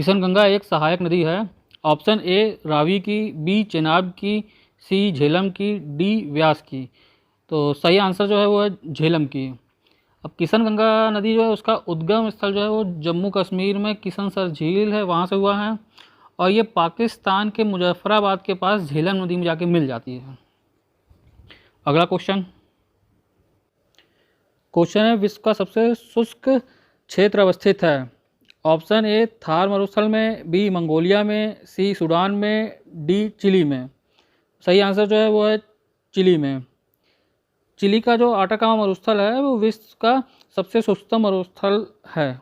किशनगंगा एक सहायक नदी है। ऑप्शन ए रावी की, बी चेनाब की, सी झेलम की, डी व्यास की। तो सही आंसर जो है वो है झेलम की। अब किशनगंगा नदी जो है उसका उद्गम स्थल जो है वो जम्मू कश्मीर में किशनसर झील है, वहाँ से हुआ है। और ये पाकिस्तान के मुजफ्फराबाद के पास झेलम नदी में जाके मिल जाती है। अगला क्वेश्चन है विश्व का सबसे शुष्क क्षेत्र अवस्थित है। ऑप्शन ए थार मरुस्थल में, बी मंगोलिया में, सी सूडान में, डी चिली में। सही आंसर जो है वो है चिली में। चिली का जो आटाकामा मरुस्थल है वो विश्व का सबसे शुष्कतम मरुस्थल है।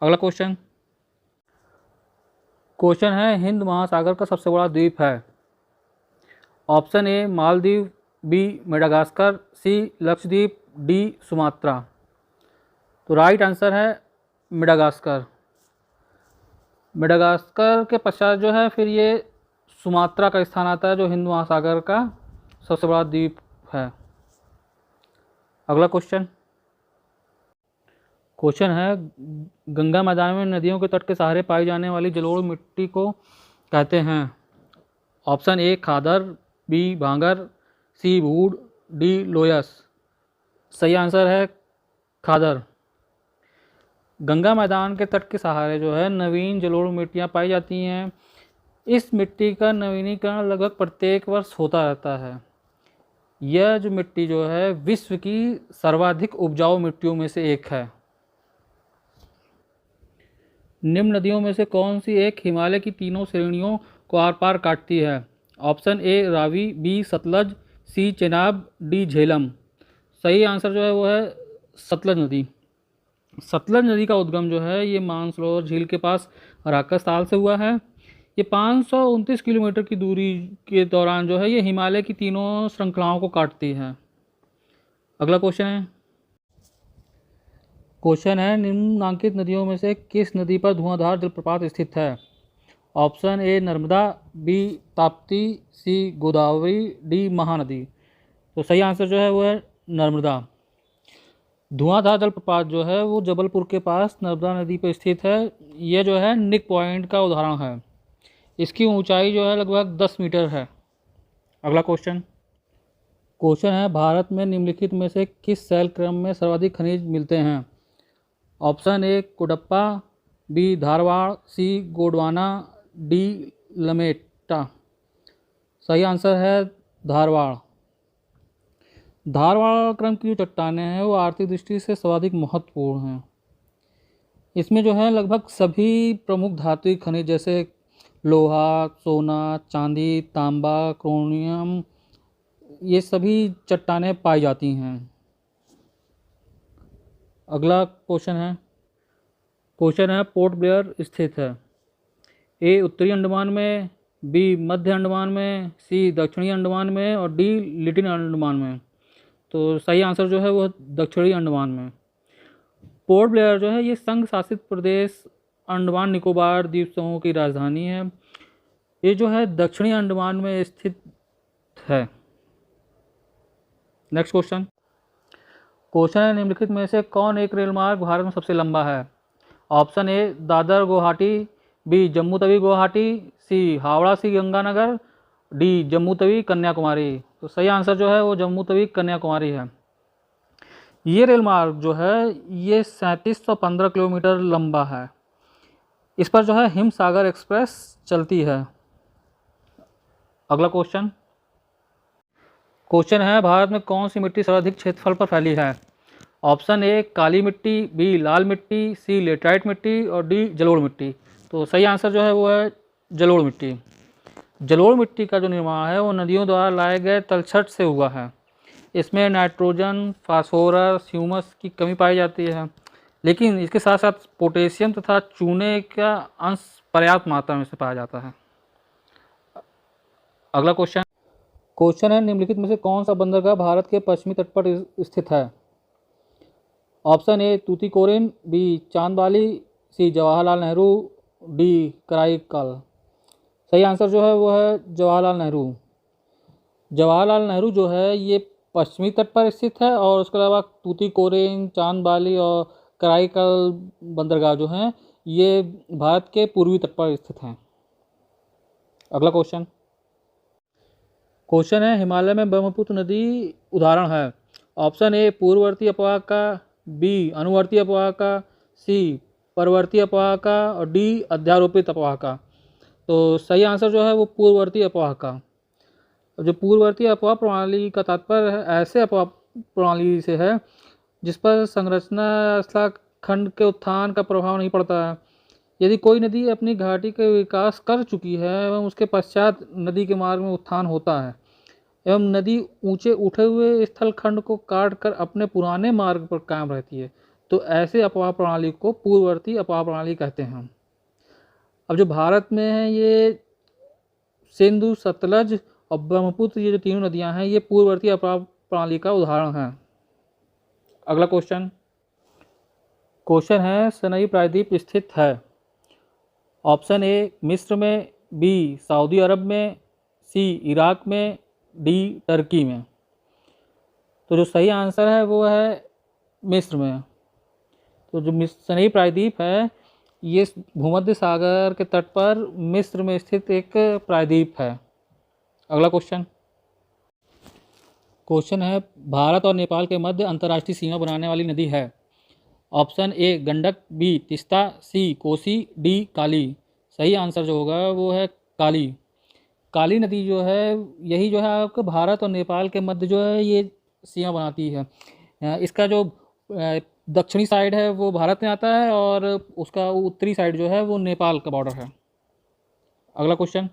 अगला क्वेश्चन है हिंद महासागर का सबसे बड़ा द्वीप है। Option A Maldives, B Madagascar, C Lakshadweep, D Sumatra. तो राइट आंसर है मेडागास्कर। मेडागास्कर के पश्चात जो है फिर ये सुमात्रा का स्थान आता है जो हिंद महासागर का सबसे बड़ा द्वीप है। अगला क्वेश्चन है गंगा मैदान में नदियों के तट के सहारे पाई जाने वाली जलोढ़ मिट्टी को कहते हैं। ऑप्शन ए खादर, बी भांगर, सी भूड, डी लोयस। सही आंसर है खादर। गंगा मैदान के तट के सहारे जो है नवीन जलोढ़ मिट्टियाँ पाई जाती हैं। इस मिट्टी का नवीनीकरण लगभग प्रत्येक वर्ष होता रहता है। यह जो मिट्टी जो है विश्व की सर्वाधिक उपजाऊ मिट्टियों में से एक है। निम्न नदियों में से कौन सी एक हिमालय की तीनों श्रेणियों को आर पार काटती है। Option A Ravi, B Sutlej, C Chenab, D Jhelum. सही आंसर जो है वो है सतलज नदी। सतलज नदी का उद्गम जो है ये मानसरोवर झील के पास अराकस ताल से हुआ है। ये 529 किलोमीटर की दूरी के दौरान जो है ये हिमालय की तीनों श्रृंखलाओं को काटती है। अगला क्वेश्चन है निम्नलिखित नदियों में से किस नदी पर धुआंधार जलप्रपात स्थित है। Option A Narmada, B Tapti, C Godavari, D Mahanadi. तो सही आंसर जो है वो है नर्मदा। धुआंधार जलप्रपात जो है वो जबलपुर के पास नर्मदा नदी पर स्थित है। ये जो है निक पॉइंट का उदाहरण है। इसकी ऊंचाई जो है लगभग 10 मीटर है। अगला क्वेश्चन है भारत में निम्नलिखित में से किस शैल क्रम में सर्वाधिक खनिज मिलते हैं। Option A Cuddapah, B Dharwad, C Gondwana, D Lameta. सही आंसर है धारवाड़। धारवाड़ क्रम की जो चट्टानें हैं वो आर्थिक दृष्टि से सर्वाधिक महत्वपूर्ण हैं। इसमें जो है लगभग सभी प्रमुख धातुई खनिज जैसे लोहा, सोना, चांदी, तांबा, क्रोमियम, ये सभी चट्टानें पाई जाती हैं। अगला क्वेश्चन है पोर्ट ब्लेयर स्थित है। ए उत्तरी अंडमान में, बी मध्य अंडमान में, सी दक्षिणी अंडमान में और डी लिटिल अंडमान में। तो सही आंसर जो है वो दक्षिणी अंडमान में। पोर्ट ब्लेयर जो है ये संघ शासित प्रदेश अंडमान निकोबार द्वीप समूह की राजधानी है। ये जो है दक्षिणी अंडमान में स्थित है। नेक्स्ट क्वेश्चन है निम्नलिखित में से कौन एक रेल मार्ग भारत में सबसे लंबा है। Option A Dadar Guwahati, B Jammu Tawi Guwahati, C Howrah सी गंगानगर, डी जम्मू तवी कन्याकुमारी। तो सही आंसर जो है वो जम्मू तवी कन्याकुमारी है। ये रेल मार्ग जो है ये 3715 किलोमीटर लंबा है। इस पर जो है हिमसागर एक्सप्रेस चलती है। अगला क्वेश्चन है भारत में कौन सी मिट्टी सर्वाधिक क्षेत्रफल पर फैली है। ऑप्शन ए काली मिट्टी, बी लाल मिट्टी, सी लेटराइट मिट्टी और डी जलोढ़ मिट्टी। तो सही आंसर जो है वो है जलोढ़ मिट्टी। जलोढ़ मिट्टी का जो निर्माण है वो नदियों द्वारा लाए गए तलछट से हुआ है। इसमें नाइट्रोजन, फास्फोरस, ह्यूमस की कमी पाई जाती है, लेकिन इसके साथ साथ पोटेशियम तथा चूने का अंश पर्याप्त मात्रा में से पाया जाता है। अगला क्वेश्चन है निम्नलिखित में से कौन सा बंदरगाह भारत के पश्चिमी तट पर स्थित है। Option A Tuticorin, B Chandbali, C Jawaharlal Nehru, D Karaikal. सही आंसर जो है वो है जवाहरलाल नेहरू। जवाहरलाल नेहरू जो है ये पश्चिमी तट पर स्थित है और उसके अलावा तूतीकोरिन, चांदबाली और कराईकल बंदरगाह जो हैं ये भारत के पूर्वी तट पर स्थित हैं। अगला क्वेश्चन है हिमालय में ब्रह्मपुत्र नदी उदाहरण है। ऑप्शन ए पूर्ववर्ती अपवाह का, बी अनुवर्ती अपवाह का, सी परवर्ती अपवाह का और डी अध्यारोपित अपवाह का। तो सही आंसर जो है वो पूर्ववर्ती अपवाह का। जो पूर्ववर्ती अपवाह प्रणाली का तात्पर्य है ऐसे अपवाह प्रणाली से है जिस पर संरचना स्थला खंड के उत्थान का प्रभाव नहीं पड़ता है। यदि कोई नदी अपनी घाटी का विकास कर चुकी है एवं उसके पश्चात नदी के मार्ग में उत्थान होता है एवं नदी ऊंचे उठे हुए स्थल खंड को काट कर अपने पुराने मार्ग पर कायम रहती है, तो ऐसे अपवाह प्रणाली को पूर्ववर्ती अपवाह प्रणाली कहते हैं। अब जो भारत में है ये सिंधु, सतलज और ब्रह्मपुत्र, ये जो तीनों नदियां हैं ये पूर्ववर्ती अपवाह प्रणाली का उदाहरण है। अगला क्वेश्चन है सनई प्रायद्वीप स्थित है। ऑप्शन ए मिस्र में, बी सऊदी अरब में, सी इराक में, डी टर्की में। तो जो सही आंसर है वो है मिस्र में। तो जो सनई प्रायद्वीप है ये भूमध्य सागर के तट पर मिस्र में स्थित एक प्रायद्वीप है। अगला क्वेश्चन है भारत और नेपाल के मध्य अंतर्राष्ट्रीय सीमा बनाने वाली नदी है। Option A Gandak, B Teesta, C Kosi, D Kali. सही आंसर जो होगा वो है काली। काली नदी जो है यही जो है आपके भारत और नेपाल के मध्य जो है ये सीमा बनाती है। इसका जो दक्षिणी साइड है वो भारत में आता है और उसका उत्तरी साइड जो है वो नेपाल का बॉर्डर है। अगला क्वेश्चन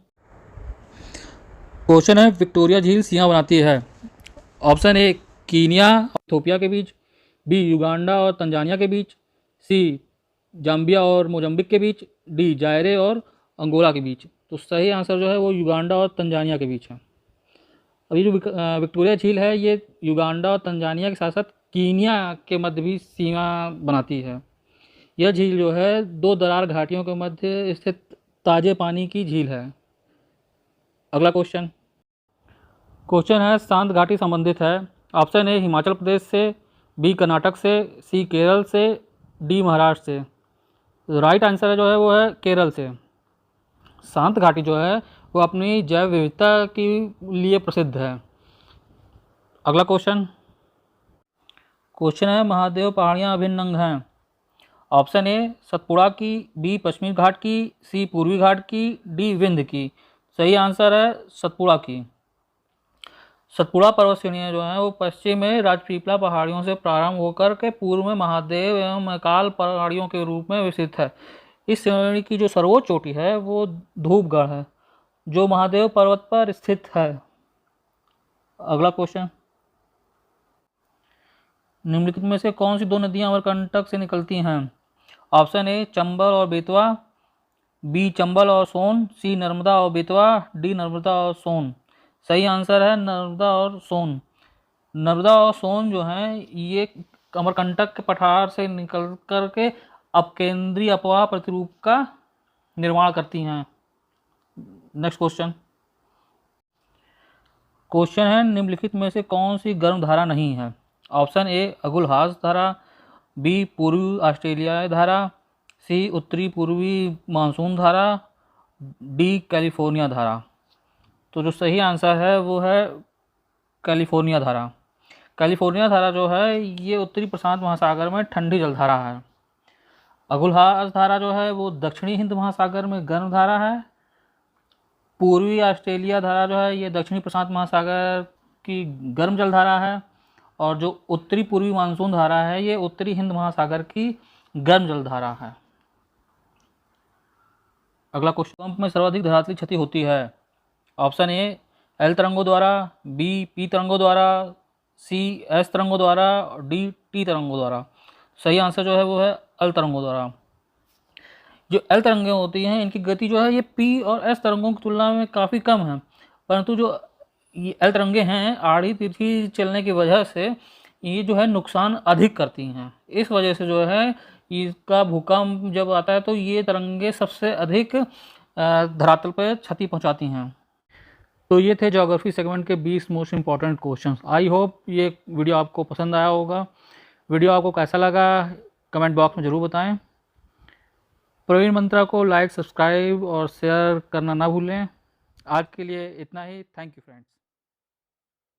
है विक्टोरिया झील सीमा बनाती है। ऑप्शन ए कीनिया और इथोपिया के बीच, बी युगांडा और तंजानिया के बीच, सी जाम्बिया और मोजम्बिक के बीच, डी जायरे और अंगोला के बीच। तो सही आंसर जो है वो युगांडा और तंजानिया के बीच है। अभी जो विक्टोरिया झील है ये युगांडा और तंजानिया के साथ साथ कीनिया के मध्य भी सीमा बनाती है। यह झील जो है दो दरार घाटियों के मध्य स्थित ताजे पानी की झील है। अगला क्वेश्चन है शांत घाटी संबंधित है। ऑप्शन ए हिमाचल प्रदेश से, बी कर्नाटक से, सी केरल से, डी महाराष्ट्र से। तो राइट आंसर है जो है वो है केरल से। शांत घाटी जो है वो अपनी जैव विविधता के लिए प्रसिद्ध है। अगला क्वेश्चन है महादेव पहाड़ियाँ अभिन्न अंग हैं। ऑप्शन ए सतपुड़ा की, बी पश्चिमी घाट की, सी पूर्वी घाट की, डी विंध्य की। सही आंसर है सतपुड़ा की। सतपुड़ा पर्वत श्रेणियाँ जो हैं वो पश्चिम में राजपीपला पहाड़ियों से प्रारंभ होकर के पूर्व में महादेव एवं महाकाल पहाड़ियों के रूप में विस्तृत है। इस श्रेणी की जो सर्वोच्च चोटी है वो धूपगढ़ है जो महादेव पर्वत पर स्थित है। अगला निम्नलिखित में से कौन सी दो नदियां अमरकंटक से निकलती हैं। ऑप्शन ए चंबल और बेतवा, बी चंबल और सोन, सी नर्मदा और बेतवा, डी नर्मदा और सोन। सही आंसर है नर्मदा और सोन। नर्मदा और सोन जो हैं ये अमरकंटक के पठार से निकल कर के अपकेंद्रीय अपवाह प्रतिरूप का निर्माण करती हैं। नेक्स्ट क्वेश्चन है निम्नलिखित में से कौन सी गर्म धारा नहीं है। ऑप्शन ए अगुलहास धारा, बी पूर्वी ऑस्ट्रेलियाई धारा, सी उत्तरी पूर्वी मानसून धारा, डी कैलिफोर्निया धारा। तो जो सही आंसर है वो है कैलिफोर्निया धारा। कैलिफोर्निया धारा जो है ये उत्तरी प्रशांत महासागर में ठंडी जलधारा है। अगुलहास धारा जो है वो दक्षिणी हिंद महासागर में गर्म धारा है। पूर्वी ऑस्ट्रेलिया धारा जो है ये दक्षिणी प्रशांत महासागर की गर्म जलधारा है और जो उत्तरी पूर्वी मानसून धारा है ये उत्तरी हिंद महासागर की गर्म जलधारा है। अगला क्वेश्चन, भूकंप में सर्वाधिक धरातली क्षति होती है। ऑप्शन ए एल तरंगों द्वारा, बी पी तरंगों द्वारा, सी एस तरंगों द्वारा और डी टी तरंगों द्वारा। सही आंसर जो है वो है एल तरंगों द्वारा। जो एल तरंगें होती हैं इनकी गति जो है ये पी और एस तरंगों की तुलना में काफ़ी कम है, परंतु जो ये एल तरंगें हैं आड़ी तिरछी चलने की वजह से ये जो है नुकसान अधिक करती हैं। इस वजह से जो है इसका भूकंप जब आता है तो ये तरंगें सबसे अधिक धरातल पर क्षति पहुंचाती हैं। तो ये थे ज्योग्राफी सेगमेंट के 20 most important questions. I hope ये वीडियो आपको पसंद आया होगा। वीडियो आपको कैसा लगा कमेंट बॉक्स में ज़रूर बताएं। प्रवीण मंत्रा को लाइक, सब्सक्राइब और शेयर करना ना भूलें। आज के लिए इतना ही। Thank you friends.